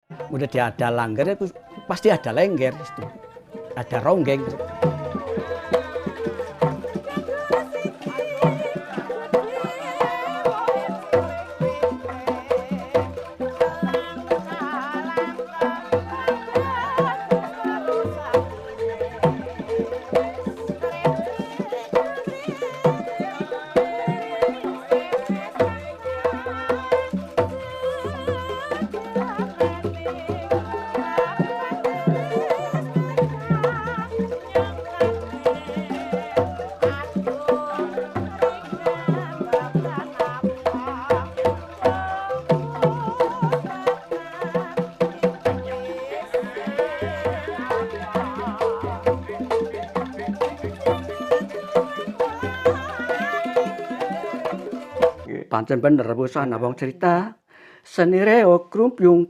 Udah dia ada langgar itu pasti ada lengger itu. Ada ronggeng. Pancen bener busana wong cerita seni reo krumbyung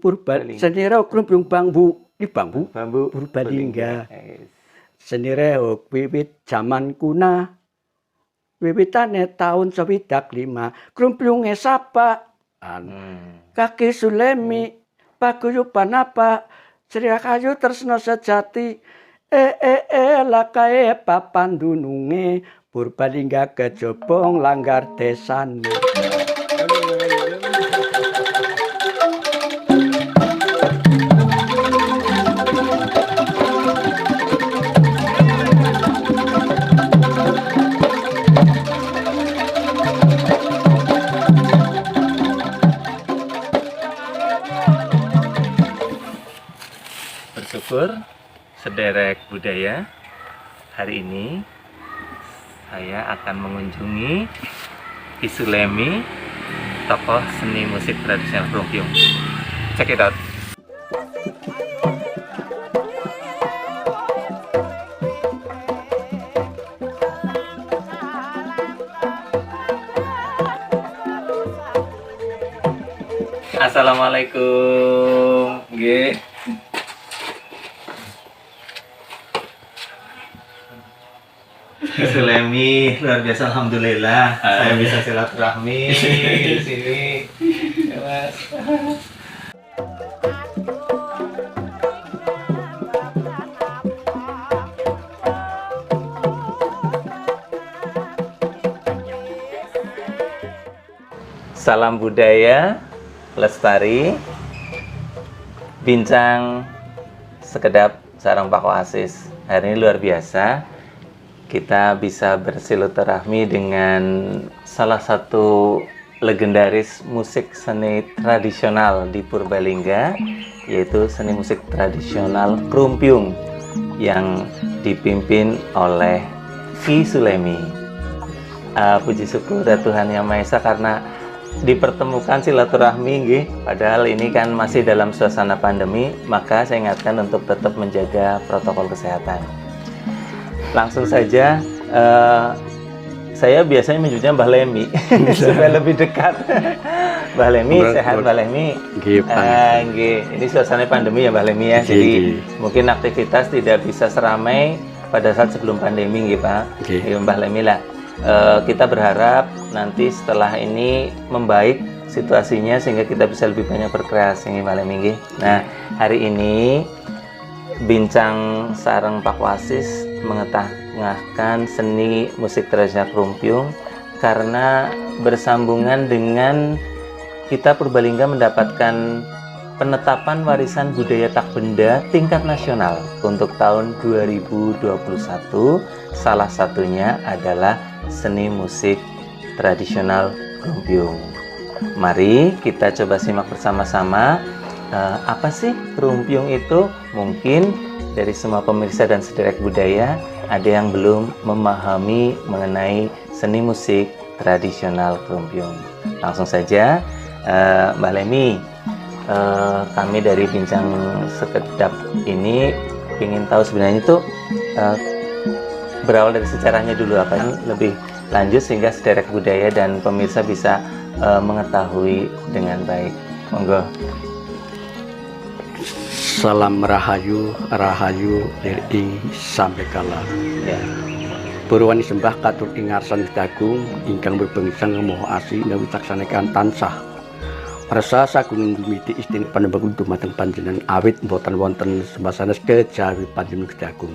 seni reo krumbyung bambu Purbalingga seni reo wiwit jaman kuna wiwitane taun 1905 krumbyunge sapaan kaki Sulemi paguyuban apa Srikayu tresna sejati lakae papandununge Purbalingga kejobong langgar desane. Bersyukur sederek budaya, hari ini saya akan mengunjungi Ki Sulemi, tokoh seni musik tradisional Krumbyung. Check it out. Assalamualaikum. Nggih. Sulemi, luar biasa, alhamdulillah saya bisa silaturahmi di sini. Ya, Mas. Salam budaya lestari, bincang sekedap sarang Pak Oasis. Hari ini luar biasa. Kita bisa bersilaturahmi dengan salah satu legendaris musik seni tradisional di Purbalingga, yaitu seni musik tradisional Krumbyung yang dipimpin oleh Ki Sulemi. Puji syukur ya Tuhan Yang Maha Esa karena dipertemukan silaturahmi, nggih. Padahal ini kan masih dalam suasana pandemi, maka saya ingatkan untuk tetap menjaga protokol kesehatan. Langsung saja, saya biasanya menyebutnya Mbah Lemi supaya lebih dekat. Mbah Lemi, sehat Mbah Lemi? Ini suasana pandemi ya Mbah Lemi ya, jadi mungkin aktivitas tidak bisa seramai pada saat sebelum pandemi, nggih Pak. Mbah Lemi lah. Kita berharap nanti setelah ini membaik situasinya sehingga kita bisa lebih banyak berkreasi, Mbah Lemi, nggih. Nah, hari ini bincang sareng Pak Oasis mengetengahkan seni musik tradisional Krumbyung karena bersambungan dengan kita Purbalingga mendapatkan penetapan warisan budaya tak benda tingkat nasional untuk tahun 2021. Salah satunya adalah seni musik tradisional Krumbyung. Mari kita coba simak bersama-sama apa sih Krumbyung itu. Mungkin dari semua pemirsa dan sederek budaya ada yang belum memahami mengenai seni musik tradisional Krumbyung. Langsung saja, Mbak Lemi, kami dari bincang sekedap ini ingin tahu sebenarnya itu berawal dari sejarahnya dulu apa ini lebih lanjut sehingga sederek budaya dan pemirsa bisa mengetahui dengan baik. Monggo. Salam rahayu, rahayu ing sampai kala. Ya. Purwani sembah katur ing ngarsan dagung ingkang berbengsan moho asih ngawitaksanaken tansah Rasa sagung miti istin panembang dumateng panjenengan awit boten wonten semasanes kejawi panjenengan Gusti Agung.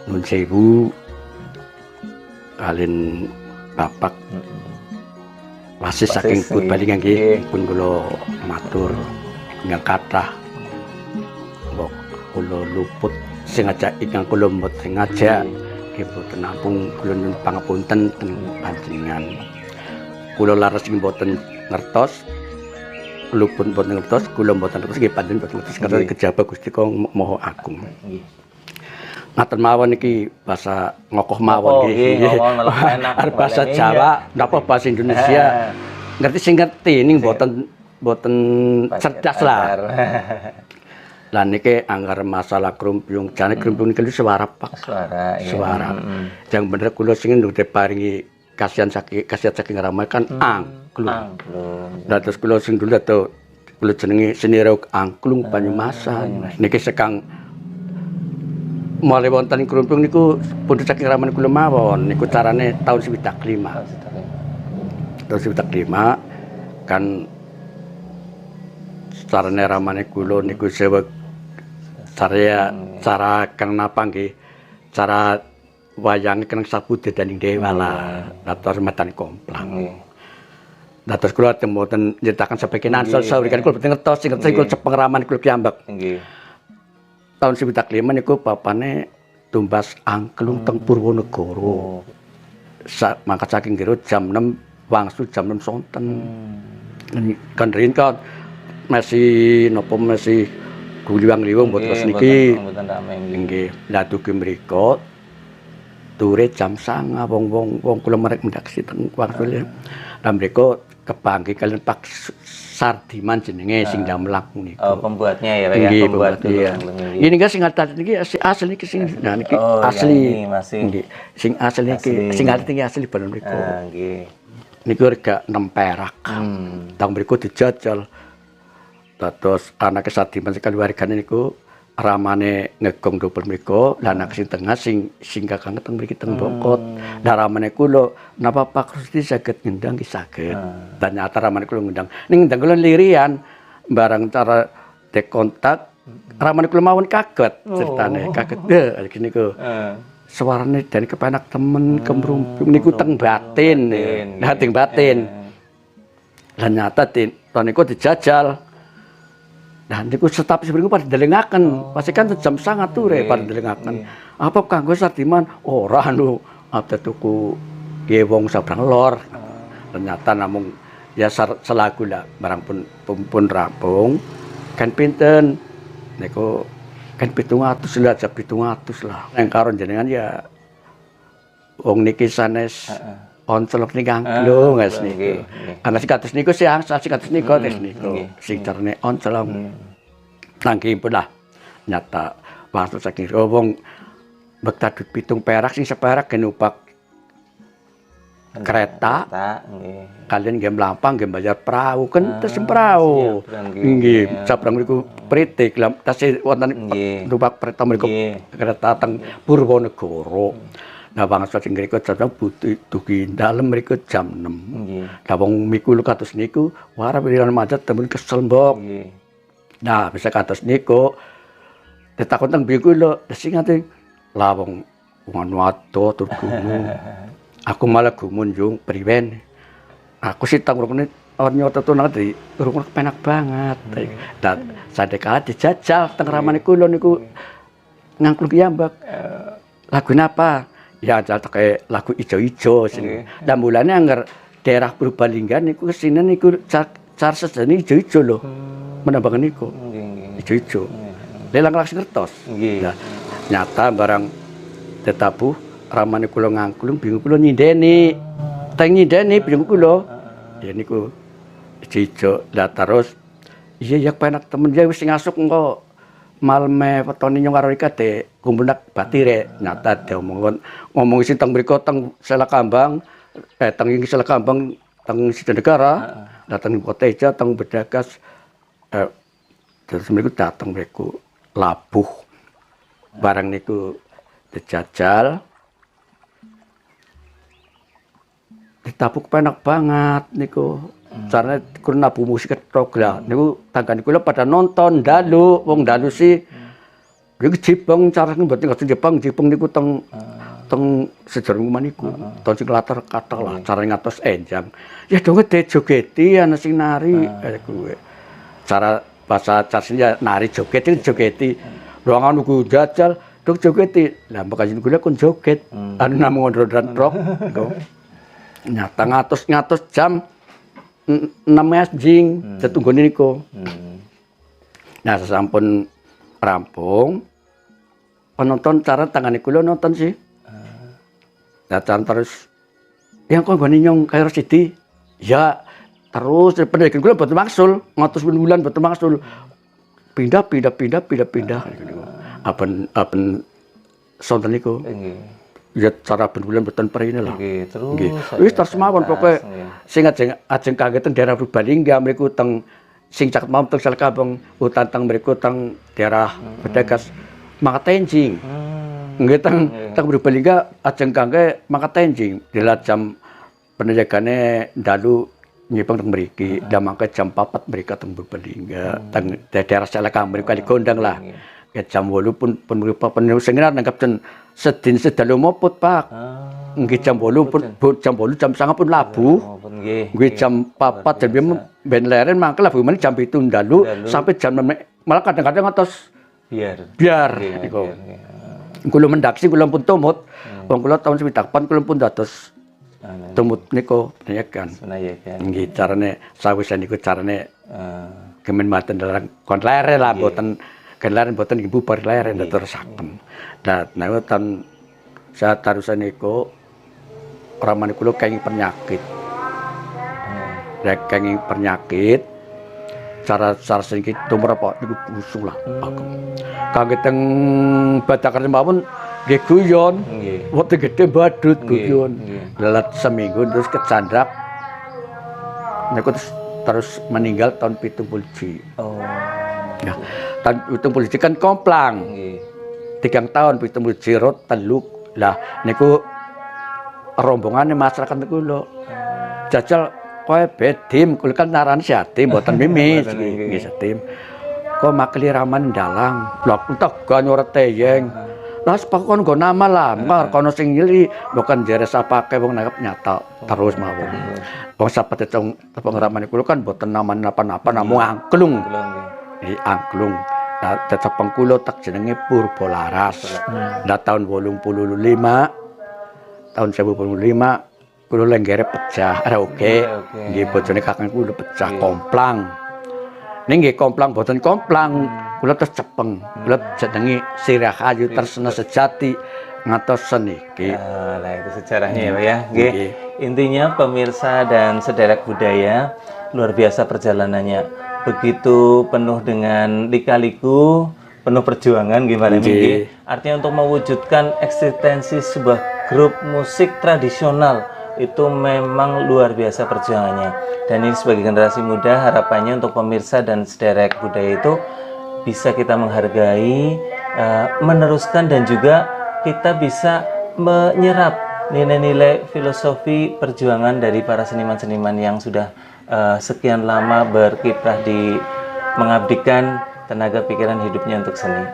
Nun sewu kalian bapak wasis saking Purbalingga nggih pun kula matur ingkang kathah mbok kula luput sengaja ingkang kula mboten sengaja nggih boten namung kula nyuwun pangapunten teng panjenengan. Kula laras ing boten ngertos luput boten ngertos kula mboten ngertos nggih panjenengan boten ngertos karena kejaba Gusti Kang Maha Agung. Ngaten mawon iki bahasa ngokoh mawon nggih. Arep bahasa Jawa napa bahasa Indonesia. Ngerti sing ngerti ning boten cerdas lah. Lah niki anggar masalah krumplung, jane krumplung niki suara Pak. Suara. Yang bener kula sing nduk paringi kasihan saking ramai kan angklung. Lah terus kula sing dulu atau kula jenenge Seniro Angklung Banyumasan. Niki sekang mulai wonten krumplung niku pundhut saking raman kula mawon niku carane tahun 1995. Tahun 1995 kan carane ramane kula niku sewa cara kang napa nggih cara wayang kang sabu dedaning dewa lah atur metan komplang. Dados kula mboten nyeritaken sebagian ansel saurikan kula boten ngertos sing kula cepeng raman kula piyambak. Nggih. Tahun 1995 niku bapane tumbas angklung teng Purwonegoro. Mangkat saking kira jam 6 wangsul jam 6 sonten. Kan rin kan masih napa masih guliwang-liwang mboten terus niki. Nggih. Lah dugi mriku ture jam 09.00 wong kula merek mendaksi teng wangsul. Lah mriku kepanggih kalian Pak Sardiman jenenge sing damelang niku. Oh, pembuatnya ya, Pak ya, pembuat iya. Ini kan sing atas niki asli niki sing nah niki asli. Nggih. Sing asli niki sing arti asli bener niku. Nggih. Niku rega 6 perak. Tang mriku dijajal. Dados anake Sardiman sing keluargane niku ramane ngegong double mriku, lah anak sing tengah sing kakang teng mriki teng Bokot. Lah ramane kula napa Pak Rusdi saged ngendang ki saged. Ternyata ramane kula ngendang. Ning ngendang kula lirian barang cara dekontak ramane kula mawon kaget ceritane kaget. Iki niku. Suarane dan kepenak temen kemrumpung niku teng batin. Nah teng batin. Lah nyata niku dijajal. Nah niku setap sebenarnya pada delengaken, pasti kan jam sangat ture pada delengaken. Apa kanggo Sardiman? Ora anu ada tuku wong sabrang lor. Ternyata namung ya selagu lah barang pun rampung. Kan pinten niku kan 700 lah, jam 700 lah. Yang karo jenengan ya wong niki sanes oncelok niki angklung guys niku. Karena sing kados niku sing kados niku niku sing carane oncelok. Nanging pun lah nyata waktu saking wong bekta duit 7 perak sing seperak genupak kereta kalian nggih mlampang nggih bayar perahu kan tes perahu nggih sabrang niku pritik lah tasih wonten numpak kereta mriku kereta teng Purwonegoro. Nah bangsa sing ngriku jam butuh dugi dalem mriku jam 6. Lah wong mikul kados niku warep liran macet temen kesel mbok. Nah bisa kados niku ditakon teng biku lho sing ate lah wong anu ado tur gumun. Aku malah gumun jung priwen. Aku sih tang rukune nyoto tunang di rukun penak banget. Dan sadekah dijajal teng ramane kula niku ngangklung piyambak. Lagu napa? Ya jal kayak lagu ijo-ijo sini. Dan mulane anggar daerah Purbalingga niku kesini niku car sejane ijo-ijo lho. Menambangan niku. Ijo-ijo. Lelang langsung ngertos. Nah, nyata barang tetapu ramane kula ngangklung bingung kula nyindeni. Teng nyindeni bingung kula. Ya niku ijo-ijo. Lah terus iya ya penak temen ya wis ngasuk engko malme wetone nyong karo ikate kumpunak batire nyata ngomong isi teng mriku teng Selakambang teng ing Selakambang teng Sidanegara dateng Koteja teng Bedagas terus mriku dateng mriku labuh barang niku dijajal ditapuk penak banget niku Carane kula nabu musik ketok lah. Niku tanggane kula pada nonton dalu, wong dalu sih. Niku Jepang carane mboten ngoten Jepang niku teng sejarah maniku. Tahun sing latar kata lah carane ngatos enjang. Ya dong jogeti ana sing nari kuwi. Cara bahasa Carsinya nari jogeti. Ruangan niku jajal dok jogeti. Lah makane kula kon joget. Anu namung ndrodran trok. Nyata ngatos jam 6 jing tetunggone niku. Nah sasampun rampung penonton cara tangane kula nonton sih. Datang terus yang kok gone nyong kaya Siti. Ya terus pendekan kula boten maksul, ngatus bulan boten maksul. Pindah. Aben sonten niku. Ya cara bulan boten perine lah. Nggih, terus. Wis terus mawon pokoke sing ajeng kangge teng daerah Purbalingga mriku teng sing caket mau teng Salkabang, hutan teng mriku teng daerah Bedagas Makatenjing. Nggih teng Purbalingga ajeng kangge Makatenjing. Dila jam penjagane dalu nyipeng teng mriki, damangke jam 4 mriki teng Purbalingga, teng daerah Salkabang mriku digondang lah. Ya jam 8 pun mripa penuh sing nanggap ten sedin sedalu mopot Pak. Nggih jam 8 jam 9 pun labuh. Nggih jam 4 jam ben leren mangke labuh meneh jam 7 dalu sampai jam 6 malah kadang-kadang atas biar niku. Kula mendaksi kula pun tumut. Wong kula tahun 98 kula pun dados tumut niku penayakan. Nggih carane sawisan niku carane kemen maten dalang kon leren lah boten kelaren boten bubar leren terusaken. Nah tan saat tarusan niku ramane kula kenging penyakit. Rek kenging penyakit cara sing tumrap niku busung lah. Kangge teng Batakar mawon nggih guyon. Wektu gedhe badut guyon. Lelet seminggu terus kecandrak. Niku terus meninggal tahun 70. Ya, tahun 70 kan komplang. 3 tahun 70 rot teluk. Lah niku rombongane masyarakat niku lho. Jajal kowe bedim, kula kan narani yatim mboten mimis nggih yatim. Kok makli raman dalang. Lha tegan ora teyeng. Lah sepakon nggo nama lah, mar kono sing nyili bukan jere sapake wong nangkep nyata terus mawon. Wong sapete teng pengaraman kula kan mboten naman napa-napa namung angklung. Angklung. Nah, tetep pengkulo tak jenenge Purbolaras. Nah, tahun 85 kula lenggere pecah. Oke. Nggih bojone kakang kula pecah komplang. Ning nggih komplang boten komplang, kula terus cepeng. Kula jenenge Sirahayu Tresna Sejati ngantos seniki. Lah itu sejarahnya ya, Pak ya. Nggih. Intinya pemirsa dan sederek budaya luar biasa perjalanannya. Begitu penuh dengan lika-liku, penuh perjuangan gimana nih? Artinya untuk mewujudkan eksistensi sebuah grup musik tradisional itu memang luar biasa perjuangannya. Dan ini sebagai generasi muda harapannya untuk pemirsa dan sederek budaya itu bisa kita menghargai, meneruskan dan juga kita bisa menyerap nilai-nilai filosofi perjuangan dari para seniman-seniman yang sudah sekian lama berkiprah di mengabdikan tenaga pikiran hidupnya untuk seni.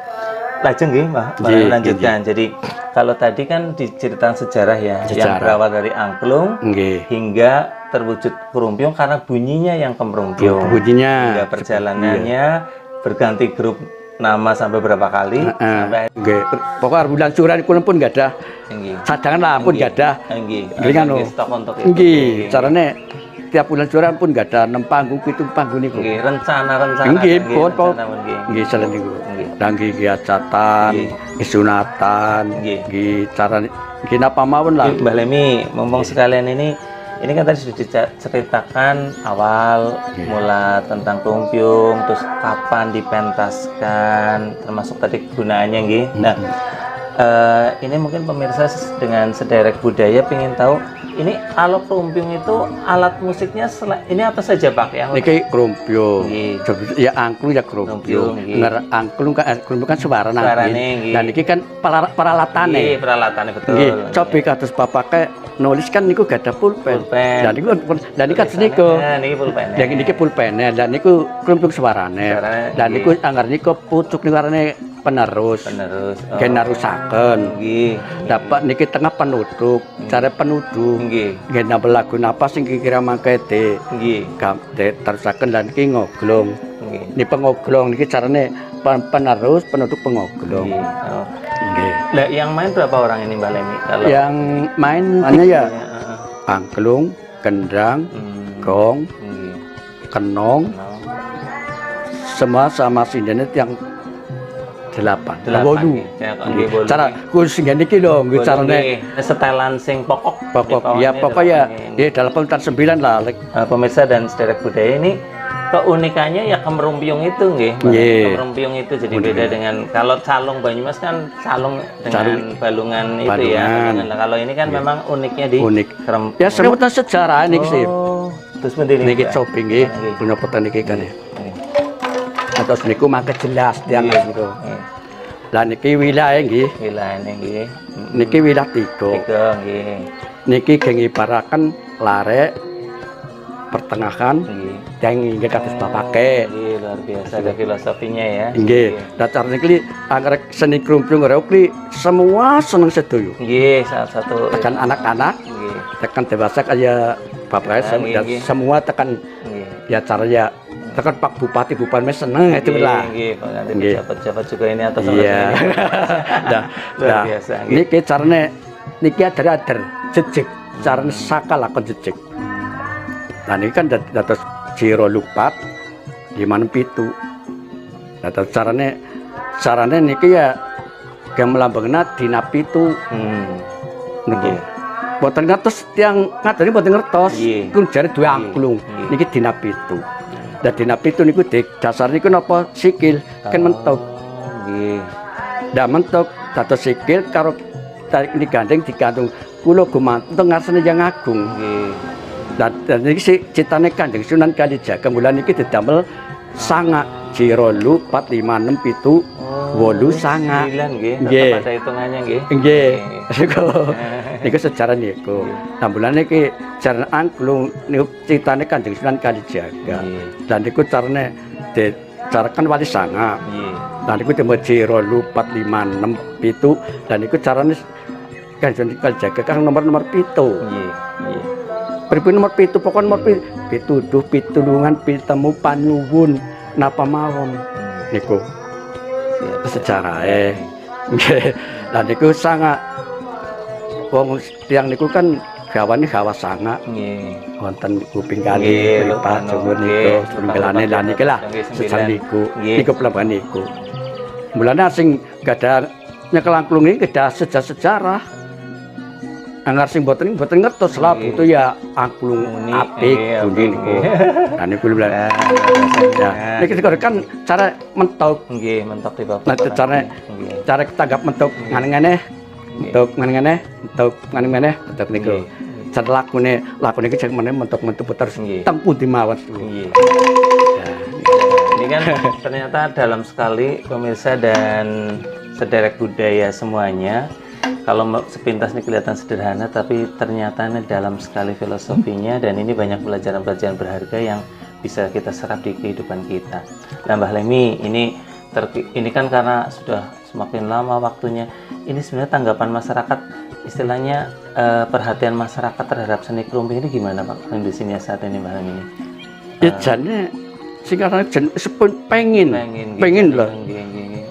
Lajeng nggih, Mbak, lanjutkan. Jadi kalau tadi kan diceritakan sejarah ya, yang berawal dari angklung hingga terwujud kerumpiung karena bunyinya yang kemrumpiung. Hingga perjalanannya berganti grup nama sampai berapa kali? Sampai pokoknya bulan suran kula pun enggak ada. Cadangan lah pun enggak ada. Nggih. Stok untuk itu. Nggih, carane tiap bulan suran pun enggak ada 6 panggung, 7 panggung niku. Nggih, rencana-rencana. Nggih, nggih salah niku. Nggih hajatan, nggih sunatan, nggih carane nggih napa mawon lah. Mbah Lemi, ngomong sekalian ini kan tadi sudah diceritakan awal mula tentang kerumpiung, terus kapan dipentaskan, termasuk tadi kegunaannya nggih. Nah, ini mungkin pemirsa dengan sederek budaya pengen tahu ini kalau kerumpiung itu alat musiknya ini apa saja Pak? Yang niki kerumpiung, ya angklung ya kerumpiung. Angklung kan suarane. Dan niki kan peralatannya. Peralatannya betul. Nggih, cobi kados bapake nulis kan niku gak ada pulpen. Pulpen. Dan niku kan niku. Nah, niki pulpen. Dan niki pulpene, dan niku krumplung suarane. Dan niku anggar niku pucuk niku arane penerus. Penerus. Nggih narusaken. Nggih. Dapat niki tengah penutup, cara penuduh. Nggih. Nggih nambah lagu napa sing kira mangke Nggih. terusaken lan iki ngoglong. Nggih. Ini pengoglong niki carane penerus penutup pengoglong. Nggih. Oh. Nggih. Lah yang main berapa orang ini Mbak Lemi? Kalau Yang main hanya ya heeh. angklung, gendang, gong, Nggih. kenong, semua sama sindenet yang 8. Nggih. Cara khusus niki lho, nggih carane setelan sing pokok. ya pokoknya ya 8 dan 9 lah. Pemirsa dan sederek budaya ini keunikannya ya kemerumpiung itu nggih. Kemerumpiung itu jadi beda dengan kalau calung Banyumas kan calung dengan balungan itu ya. Nah, kalau ini kan memang uniknya di Ya semuanya sejarah niki sih. Terus mendini Niki coping nggih, punya peten niki kan ya. Terus niku mangke jelas tiang niku. Lah niki wilayah nggih. Wilayahnya nggih. Niki wilayah 3. Tiga nggih. Niki gengibaraken larek pertengahan yang nggih kados bapake. Nggih, luar biasa ada filosofinya ya. Nggih, datar niki anggrek seni krumplung ora ukli semua seneng sedoyo. Nggih, salah satu Tekan anak-anak, nggih. tekan dewasa kaya bapake semua tekan ya caranya tekan Pak Bupati seneng itu lah. Nggih, nanti pejabat-pejabat juga ini atau iya. Luar biasa. Niki carane niki ader-ader jejeg, carane sakal lakon jejeg. Nah ini kan dados Jiro Lupat gimana pitu. Dados carane niki ya yang melambangna dina pitu. Niki. Boten ngertos tiang ngadoni boten ngertos. Kun jare duwe angklung. Niki dina pitu. Lah dina pitu niku dasar niku napa sikil kan mentok. Nggih. Ndak mentok dados sikil karo tarik digandeng digantung kula gumantung ngarsane Yang Agung. Nggih. Dan niki citane Kanjeng Sunan Kalijaga mula niki didamel sanga Jiro Lu 4 5 6 7 8 sanga. Nggih. Nggih. Tetap ada hitungannya nggih. Nggih. Niku sejarah niku. Nah bulan niki jaran angklung niku citane Kanjeng Sunan Kalijaga. Dan niku carane dicarakan wali sanga. Nggih. Dan niku temu Jiro Lu 4 5 6 7 dan niku carane Kanjeng Sunan Kalijaga kang nomor 7. Nggih. Nggih. Pripun nomor 7 pokok nomor pituduh pitulungan pitemu panyuwun napa mawon niku sejarahe nggih. Lah niku sangat wong tiyang niku kan gawane gawa sanga Nggih. wonten kuping kali mripat jumur niku sembilane lah niki lah sejarah niku niku pelembahan niku mulane sing gadah nyekel angklung iki gadah sejarah anggar sing boten ngertos lah butuh ya angklung apik bunyi niku. Nah niku lho. Ya, niki kan cara mentok. Nggih, mentok di bapak. Nah, cara tanggap mentok ngene-ngene. Mentok ngene-ngene, mentok ngene-ngene, mentok niku. Cara lakune iki jek meneh mentok-mentok puter teng pundi mawon. Nggih. Ini kan ternyata dalam sekali pemirsa dan sederek budaya semuanya. Kalau sepintas ini kelihatan sederhana, tapi ternyata ini dalam sekali filosofinya dan ini banyak pelajaran-pelajaran berharga yang bisa kita serap di kehidupan kita. Nah, Mbah Lemi, ini kan karena sudah semakin lama waktunya, ini sebenarnya tanggapan masyarakat, istilahnya perhatian masyarakat terhadap seni krumplung ini gimana Pak kondisinya saat ini Mbah Lemi ini? Ya jane sing karena jen pengen lho.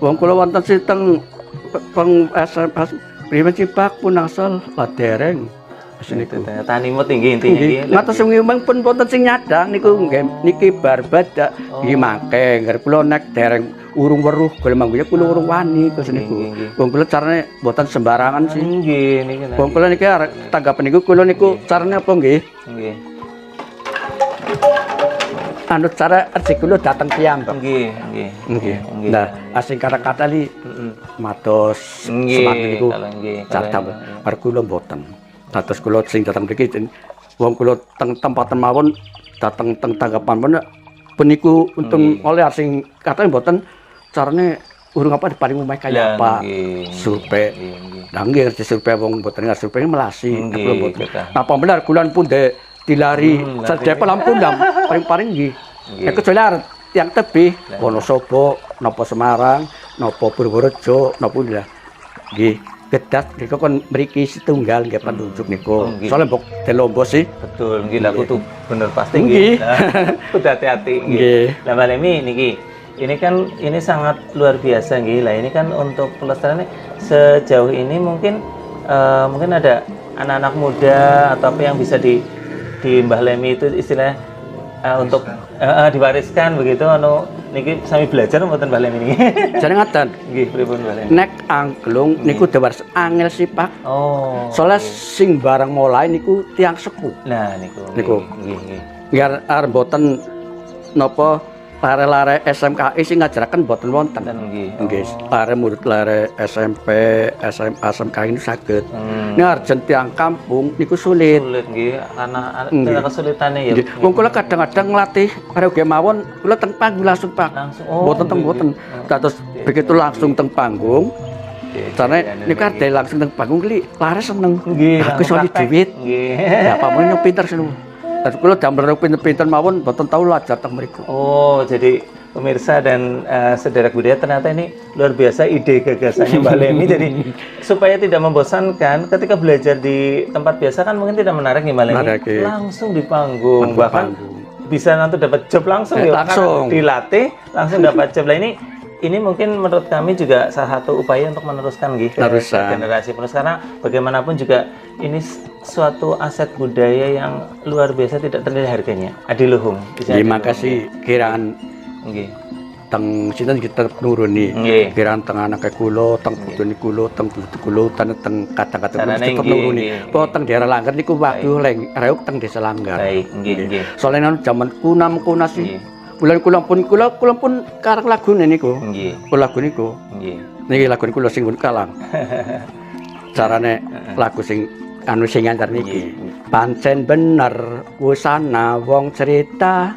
Wong kula wonten siteng Primen Cipak pun asal ladereng. Niku. Tanimut tinggi intinya. Ngatos memang pun wonten sing nyadang niku niki barbadak nggih mangke nggih kula nek dereng urung weruh golek manggunya kula urung wani kos niku. Wong kula carane mboten sembarangan sih. Nggih niki. Wong kula niki arek tanggapan niku kula niku carane apa nggih? Nggih. Anu cara rezeki kula dateng piyambak. Nggih, nggih. Nah, asing kata-kata li matos semanten niku cadam arep kula mboten. Dados kula sing dateng mriki wong kula teng tempaten mawon dateng teng tanggapan pun peniku untung oleh asing katane mboten carane urung apa paling umeh kaya apa survei. Lah nggih survei wong mboten ngerti survei melasi kula mboten. Napa benar kula pun dilari sedep lampu ndam paring-paring nggih. Nek kecuali arep yang tebih Wonosobo napa Semarang napa Purworejo napa nggih Gedas niku kon mriki setunggal nggih panunjuk niku. Soale mbok delombo sih. Betul nggih lah kudu bener pasti nggih. Kudu hati-hati nggih. Lah Mbak Lemi niki ini kan ini sangat luar biasa nggih. Lah ini kan untuk pelestariannya sejauh ini mungkin ada anak-anak muda atau apa yang bisa di Mbah Lemi itu istilahnya untuk diwariskan begitu anu niki sami belajar mboten Mbah Lemi niki. Jare ngaten. Nggih, pripun Mbah Lemi? Nek angklung niku diwaris angel sipak. Oh. Soale sing bareng mulai niku tiang sepuh. Nah, niku. Nggih. Biar arep mboten napa lare-lare SMKI sing ngajaraken mboten wonten. Nggih. Lare murid lare SMP, SMA, SMKI ini saged. Nek arjen tiang kampung niku sulit. Sulit nggih, karena kesulitane ya. Wong kula kadang-kadang nglatih karo ge mawon kula teng panggung langsung Pak. Mboten teng mboten. Terus begitu langsung teng panggung. Carane niku ade langsung teng panggung li lare seneng. Aku soal duit. Nggih. Ya pamane yang pinter senu. Terus kula damel pinter-pinter mawon mboten tau lajar teng mriku. Oh, jadi pemirsa dan saudara budaya ternyata ini luar biasa ide gagasannya Mbak Lemi. Jadi supaya tidak membosankan ketika belajar di tempat biasa kan mungkin tidak menarik nih Mbak Lemi. Langsung di panggung, bahkan bisa nanti dapat job langsung ya. Langsung dilatih, langsung dapat job. Lah ini mungkin menurut kami juga salah satu upaya untuk meneruskan ke generasi penerus karena bagaimanapun juga ini suatu aset budaya yang luar biasa tidak ternilai harganya. Adiluhung. Terima kasih kiraan teng sinten kita nuruni. Kiraan teng anake kula, teng putune kula, teng putu kula, teng kadang-kadang kita nuruni. Po teng daerah Langgar niku waduh leng reuk teng desa Langgar. Baik, nggih. Soalnya zaman kuna sih. Kula pun karang lagune niku. Nggih. Kula lagu niku. Nggih. Niki lagu kula sing kalang. Carane lagu sing anu sing ngantar niki. Pancen bener wusana wong cerita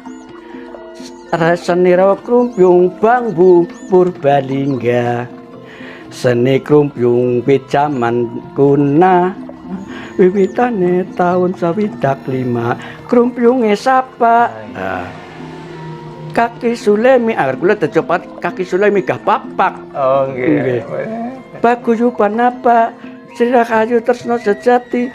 Rasenira krumpung bambu Purbalingga. Seni krumpung wit jaman kuna. Wiwitane taun 1905 krumpunge sapa. Kaki Sulemi, agar kula tercopat kaki Sulemi gah papak. Oh nggih. Paguyuban apa? Sira kayu tresna sejati.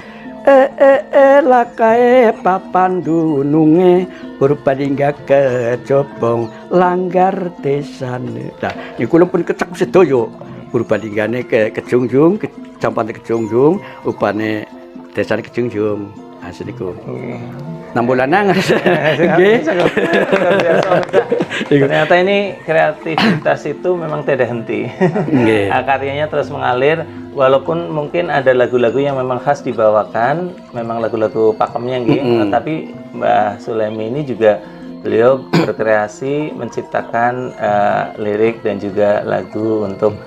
Lakae papandununge Purbalingga kejobong Langgar desane. Nah, niku kula pun kecek sedaya. Purbalinggane Kejungjung, Kecamatan Kejungjung, upane desane Kejungjung. Asli niku. 6 bulanan. Nggih. Ternyata ini kreativitas itu memang tidak henti. Karyanya terus mengalir walaupun mungkin ada lagu-lagu yang memang khas dibawakan, memang lagu-lagu pakemnya nggih, tapi Mbah Sulemi ini juga beliau berkreasi menciptakan lirik dan juga lagu untuk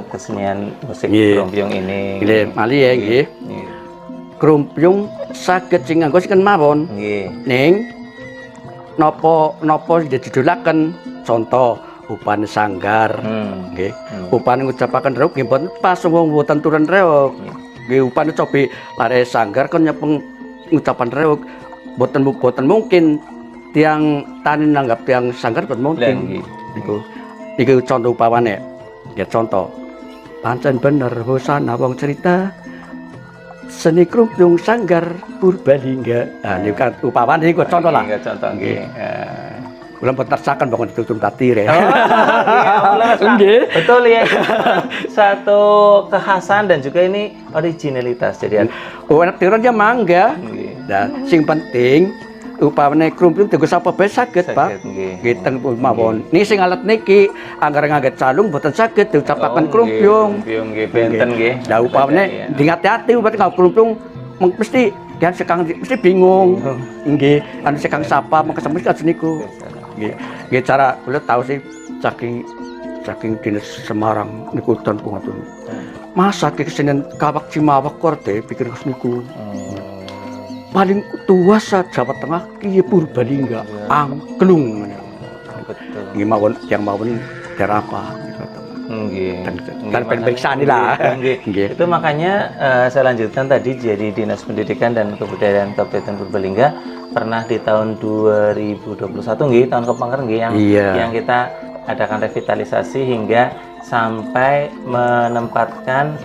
kesenian musik krombyong ini. Nggih, mali ya nggih. Krumbyong saged sing nganggo sing mawon. Nggih. Ning napa didolaken contoh upane sanggar. Nggih. Upane ngucapaken reuk nggih mboten pas wong mboten turun reuk. Nggih upane cobi lare sanggar kon nyepeng ngucapan reuk mboten mungkin tiang tani nanggap tiang sanggar mboten mungkin. Niku contoh upamane. Nggih contoh. Pancen bener hosana wong cerita seni krumbyong sanggar Purbalingga. Nah niku kan upamane niku contoh lah. Contoh nggih. Kula mboten tersaken bangun ditutum tatire. Nggih. Betul ya. Satu kekhasan dan juga ini originalitas. Jadi enak tironnya mangga. Nah, sing penting upamane krumbyong dienggo sapa bae saged, Pak. Nggih teng mawon. Niki sing alat niki anggar ngangget calung mboten saged diucapaken krumbyong. Nggih, benten nggih. Lah upamane hati-hati upamane kalau krumbyong mesti kan sekang mesti bingung. Nggih, anu sekang sapa mengke mesti niku. Nggih cara kula tahu sih saking dinas Semarang niku ten pungatun. Masa kesenian kawak cimawak korde pikir niku. Paling tua sa Jawa Tengah kiye Purbalingga angklung. Betul. Nggih mawon yang mawon daerah apa? Nggih. Tanpa periksa lah. Nggih. Itu makanya saya lanjutkan tadi, jadi Dinas Pendidikan dan Kebudayaan Kabupaten Purbalingga pernah di tahun 2021 nggih, tahun kepengker nggih, yang kita adakan revitalisasi hingga sampai menempatkan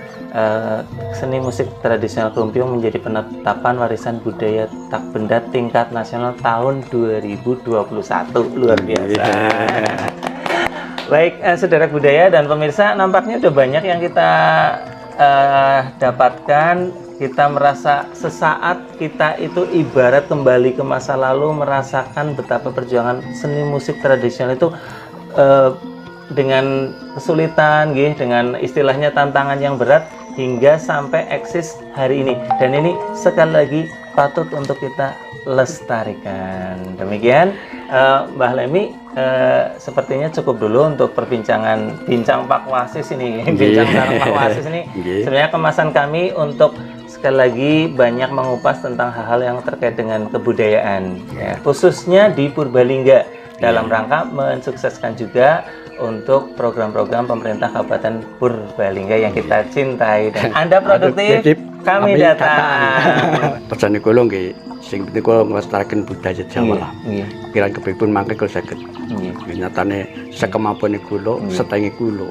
seni musik tradisional Krumpiung menjadi penetapan warisan budaya tak benda tingkat nasional tahun 2021. Luar biasa. Baik, saudara budaya dan pemirsa, nampaknya udah banyak yang kita dapatkan. Kita merasa sesaat kita itu ibarat kembali ke masa lalu, merasakan betapa perjuangan seni musik tradisional itu dengan kesulitan, dengan istilahnya tantangan yang berat hingga sampai eksis hari ini. Dan ini sekali lagi patut untuk kita lestarikan. Demikian Mbah Lemi, sepertinya cukup dulu untuk perbincangan bincang Pak Wasis ini. Bincang bareng Pak Wasis ini sebenarnya kemasan kami untuk sekali lagi banyak mengupas tentang hal-hal yang terkait dengan kebudayaan, khususnya di Purbalingga, dalam rangka mensukseskan juga untuk program-program pemerintah Kabupaten Purbalingga yang kita cintai. Dan Anda produktif, kami datang. Pesan kula nggih, sing penting kula nglestarikan budaya Jawa lah. Kira kepipun mangke kula saged. Nyatane sekemampuane kula, setenge kula.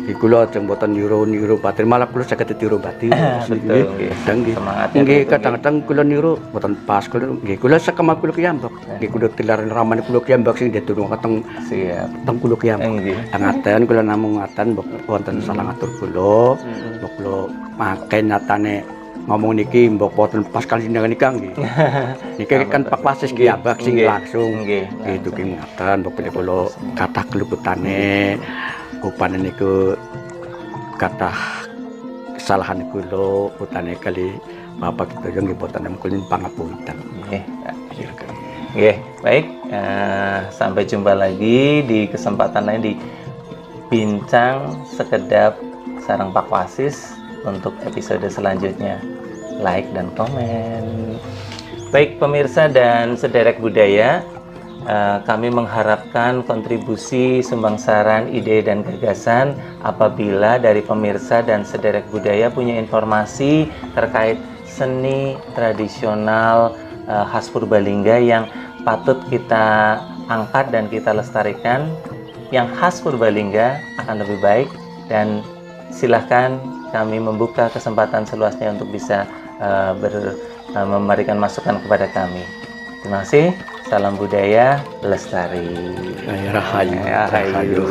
Nggih kula aja mboten niru batin, malah kula saged tiru batin. Betul nggih. Nggih kadang-kadang kula niru mboten pas kula nggih kula sekemampu kula kiyambak. Nggih kula tilaran ramane kula kiyambak sing diturun kateng teng kula kiyambak. Ngaten kula namung ngaten wonten salah ngatur kula. Mbok kula mangke nyatane ngomong niki mbok boten pas kali niki nggih. Niki kan Pak Wasis kiyambak sing langsung gitu ki ngaten mbok kula kathah keluputane upane niku kathah kesalahan kula utane kali Bapak kita nggih boten mungkin pangapunten. Nggih. Baik, sampai jumpa lagi di kesempatan lain di Bincang Sekedap sareng Pak Wasis untuk episode selanjutnya. Like dan komen. Baik pemirsa dan sederek budaya, kami mengharapkan kontribusi, sumbang saran, ide dan gagasan apabila dari pemirsa dan sederek budaya punya informasi terkait seni tradisional khas Purbalingga yang patut kita angkat dan kita lestarikan, yang khas Purbalingga akan lebih baik, dan silahkan kami membuka kesempatan seluasnya untuk bisa memberikan masukan kepada kami. Terima kasih. Salam budaya lestari. Rahayu.